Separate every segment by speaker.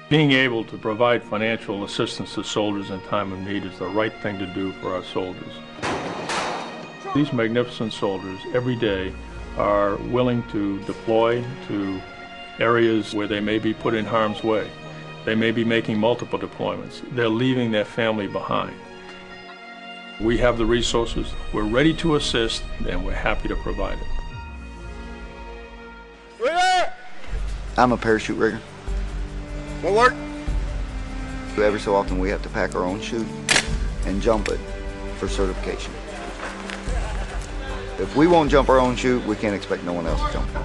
Speaker 1: Being able to provide financial assistance to soldiers in time of need is the right thing to do for our soldiers. These magnificent soldiers every day are willing to deploy to areas where they may be put in harm's way. They may be making multiple deployments. They're leaving their family behind. We have the resources, we're ready to assist, and we're happy to provide it.
Speaker 2: I'm a parachute rigger.
Speaker 3: What work?
Speaker 2: Every so often we have to pack our own chute and jump it for certification. If we won't jump our own chute, we can't expect no one else to jump it.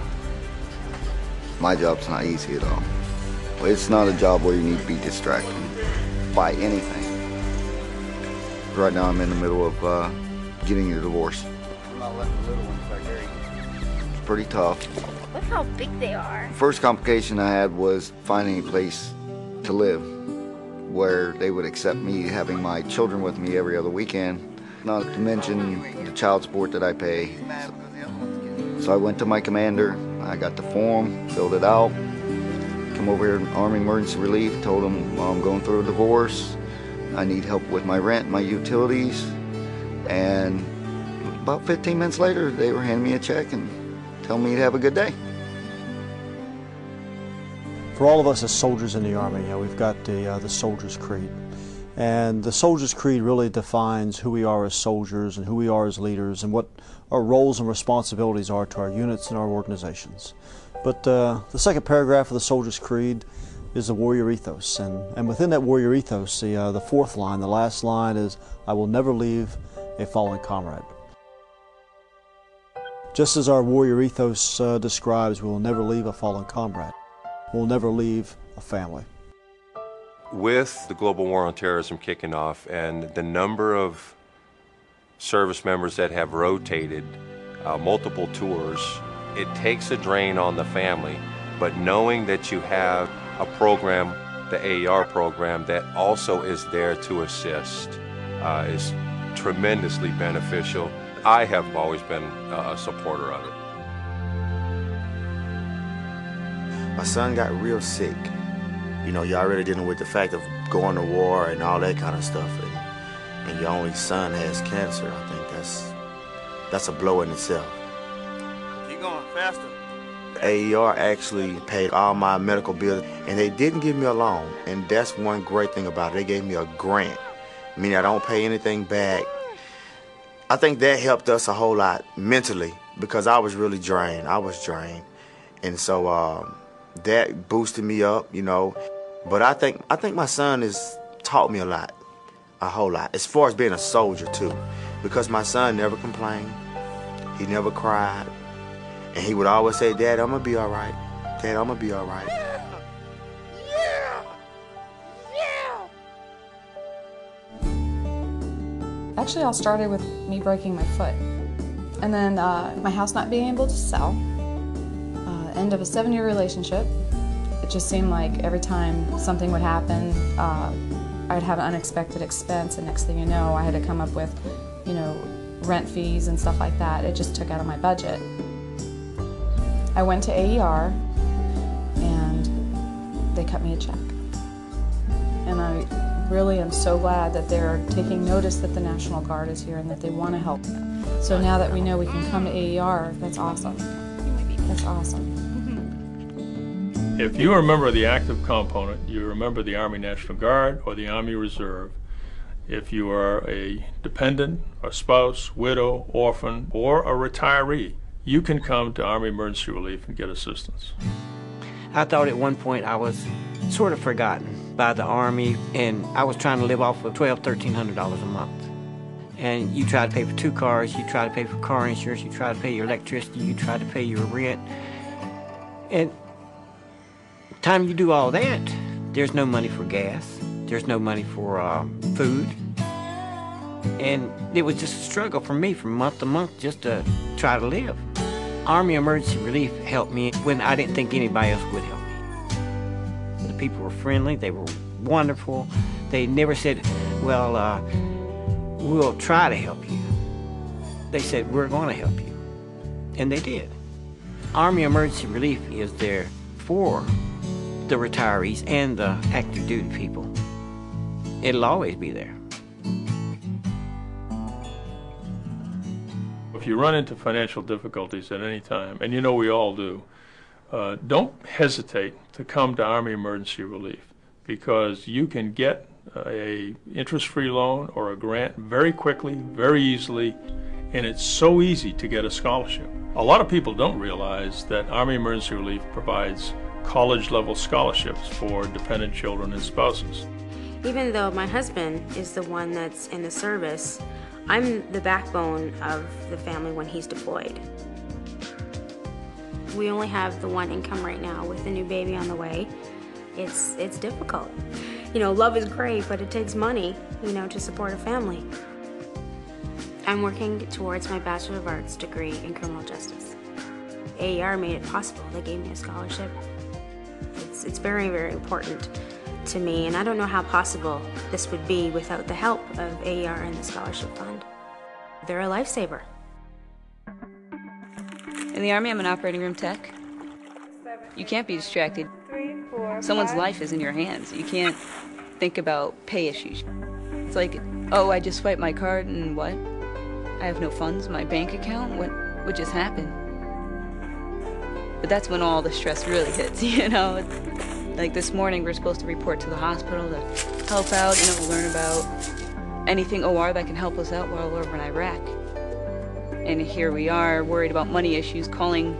Speaker 2: My job's not easy at all. It's not a job where you need to be distracted by anything. Right now I'm in the middle of getting a divorce. I'm not letting the little ones back there. It's pretty tough.
Speaker 4: Look how big they are.
Speaker 2: First complication I had was finding a place to live where they would accept me having my children with me every other weekend, not to mention the child support that I pay. So I went to my commander, I got the form, filled it out, come over here to Army Emergency Relief, told them, well, I'm going through a divorce, I need help with my rent, my utilities, and about 15 minutes later they were handing me a check and telling me to have a good day.
Speaker 5: For all of us as soldiers in the Army, we've got the Soldier's Creed. And the Soldier's Creed really defines who we are as soldiers and who we are as leaders and what our roles and responsibilities are to our units and our organizations. But the second paragraph of the Soldier's Creed is the warrior ethos. And within that warrior ethos, the fourth line, the last line is, I will never leave a fallen comrade. Just as our warrior ethos describes, we will never leave a fallen comrade. We'll never leave a family.
Speaker 6: With the global war on terrorism kicking off and the number of service members that have rotated multiple tours, it takes a drain on the family. But knowing that you have a program, the AER program, that also is there to assist is tremendously beneficial. I have always been a supporter of it.
Speaker 3: My son got real sick. You know, you're already dealing with the fact of going to war and all that kind of stuff, and your only son has cancer. I think that's a blow in itself. Keep going faster. AER actually paid all my medical bills, and they didn't give me a loan, and that's one great thing about it. They gave me a grant, meaning I don't pay anything back. I think that helped us a whole lot mentally because I was really drained. And so that boosted me up, you know. But I think my son has taught me a whole lot, as far as being a soldier too, because my son never complained, he never cried, and he would always say, Dad, I'm gonna be all right. Dad, I'm gonna be all right.
Speaker 7: Actually, all started with me breaking my foot, and then my house not being able to sell. End of a 7-year relationship. It just seemed like every time something would happen, I'd have an unexpected expense, and next thing you know, I had to come up with, you know, rent fees and stuff like that. It just took out of my budget. I went to AER, and they cut me a check. And I really am so glad that they're taking notice that the National Guard is here and that they want to help. So now that we know we can come to AER, that's awesome. That's awesome.
Speaker 1: If you remember the active component, you remember the Army National Guard or the Army Reserve. If you are a dependent, a spouse, widow, orphan, or a retiree, you can come to Army Emergency Relief and get assistance.
Speaker 8: I thought at one point I was sort of forgotten by the Army, and I was trying to live off of $1,200, $1,300 a month. And you try to pay for 2 cars, you try to pay for car insurance, you try to pay your electricity, you try to pay your rent. And time you do all that, there's no money for gas, there's no money for food. And it was just a struggle for me from month to month just to try to live. Army Emergency Relief helped me when I didn't think anybody else would help me. The people were friendly, they were wonderful. They never said, well, we'll try to help you. They said, we're going to help you. And they did. Army Emergency Relief is there for the retirees and the active duty people. It'll always be there.
Speaker 1: If you run into financial difficulties at any time, and you know we all do, don't hesitate to come to Army Emergency Relief, because you can get a interest-free loan or a grant very quickly, very easily, and it's so easy to get a scholarship. A lot of people don't realize that Army Emergency Relief provides college-level scholarships for dependent children and spouses.
Speaker 9: Even though my husband is the one that's in the service, I'm the backbone of the family when he's deployed. We only have the one income right now with the new baby on the way. It's difficult. You know, love is great, but it takes money, you know, to support a family. I'm working towards my Bachelor of Arts degree in criminal justice. AER made it possible. They gave me a scholarship. It's very, very important to me, and I don't know how possible this would be without the help of AER and the scholarship fund. They're a lifesaver.
Speaker 10: In the Army, I'm an operating room tech. You can't be distracted. Someone's life is in your hands. You can't think about pay issues. It's like, oh, I just swiped my card and what? I have no funds in my bank account? What just happened? But that's when all the stress really hits, you know? Like this morning, we're supposed to report to the hospital to help out, you know, learn about anything OR that can help us out while we're over in Iraq. And here we are, worried about money issues, calling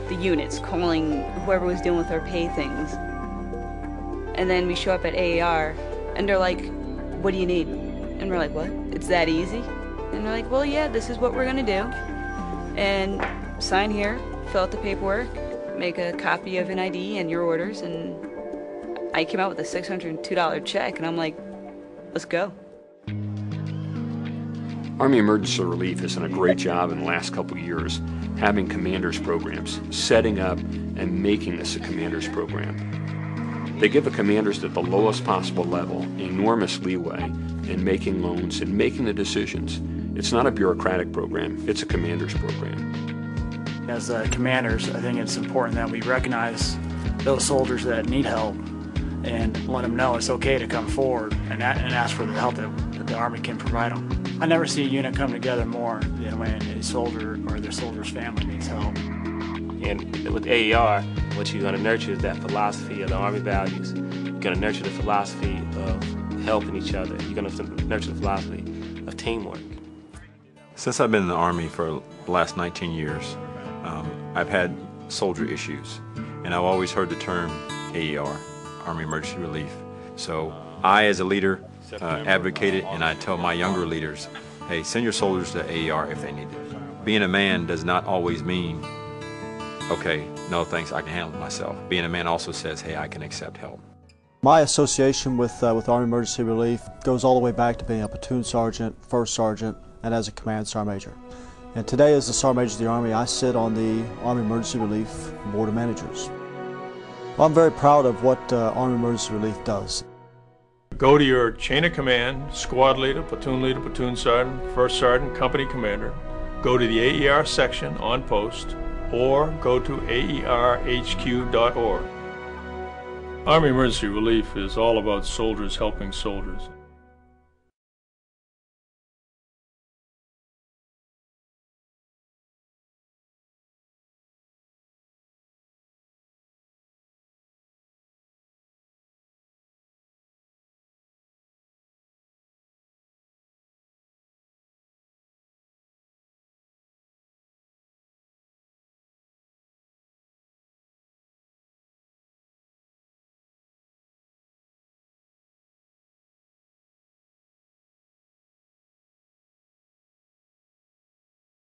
Speaker 10: the units, calling whoever was dealing with our pay things. And then we show up at AER, and they're like, what do you need? And we're like, what? It's that easy? And they're like, well, yeah, this is what we're gonna do. And sign here, fill out the paperwork, make a copy of an ID and your orders, and I came out with a $602 check, and I'm like, let's go.
Speaker 11: Army Emergency Relief has done a great job in the last couple of years having commanders programs, setting up and making this a commanders program. They give the commanders at the lowest possible level enormous leeway in making loans and making the decisions. It's not a bureaucratic program, it's a commanders program.
Speaker 12: As commanders, I think it's important that we recognize those soldiers that need help and let them know it's okay to come forward and ask for the help that the Army can provide them. I never see a unit come together more than when a soldier or their soldier's family needs help.
Speaker 13: And with AER, what you're going to nurture is that philosophy of the Army values. You're going to nurture the philosophy of helping each other. You're going to nurture the philosophy of teamwork.
Speaker 14: Since I've been in the Army for the last 19 years, I've had soldier issues, and I've always heard the term AER, Army Emergency Relief. So I, as a leader, advocate it, and I tell my younger leaders, hey, send your soldiers to AER if they need it. Being a man does not always mean, okay, no thanks, I can handle it myself. Being a man also says, hey, I can accept help.
Speaker 5: My association with Army Emergency Relief goes all the way back to being a platoon sergeant, first sergeant, and as a command sergeant major. And today, as the sergeant major of the Army, I sit on the Army Emergency Relief Board of Managers. Well, I'm very proud of what Army Emergency Relief does.
Speaker 1: Go to your chain of command, squad leader, platoon sergeant, first sergeant, company commander. Go to the AER section on post, or go to aerhq.org. Army Emergency Relief is all about soldiers helping soldiers.